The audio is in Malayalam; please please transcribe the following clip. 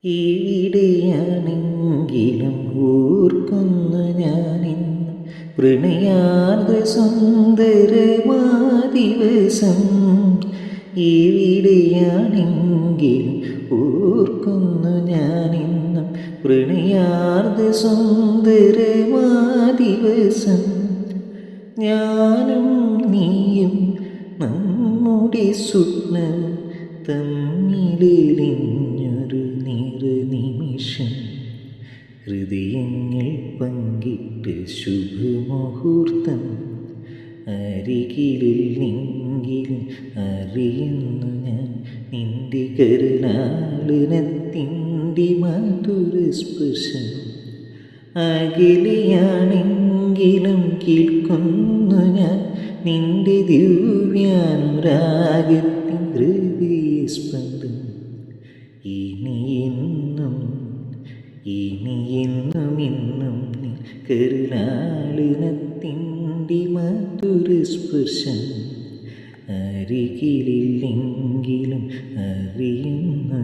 ഈടെയാണെങ്കിലും ഓർക്കുന്നു ഞാനിന്ന് പ്രണയാർദ്ര സുന്ദരമാ ദിവസം. ഈടെയാണെങ്കിലും ഓർക്കുന്നു ഞാനിന്നും പ്രണയാർദ്ര സുന്ദരമാ ദിവസം. ഞാനും നീയും നമ്മുടെ സ്വപ്നം തമ്മിലെരിഞ്ഞൊരു നിമിഷം. ഹൃദയങ്ങൾ പങ്കിട്ട് ശുഭമുഹൂർത്തം. അരികിലിൽ നിങ്കിലും അറിയുന്നു ഞാൻ നിന്റെ കരുണാളിനത്തിൻ്റെ മധുര സ്പർശം. അകലെയാണെങ്കിലും കേൾക്കുന്നു ഞാൻ നിന്റെ ദിവ്യാനുരാഗത്തിൻ ഹൃദയസ്പന്ദം. ഇനിയെന്നും ഇന്നും നീ കരുണാളിനത്തിൻ്റെ മധുര സ്പർശം. അരികിലില്ലെങ്കിലും അറിയുന്നു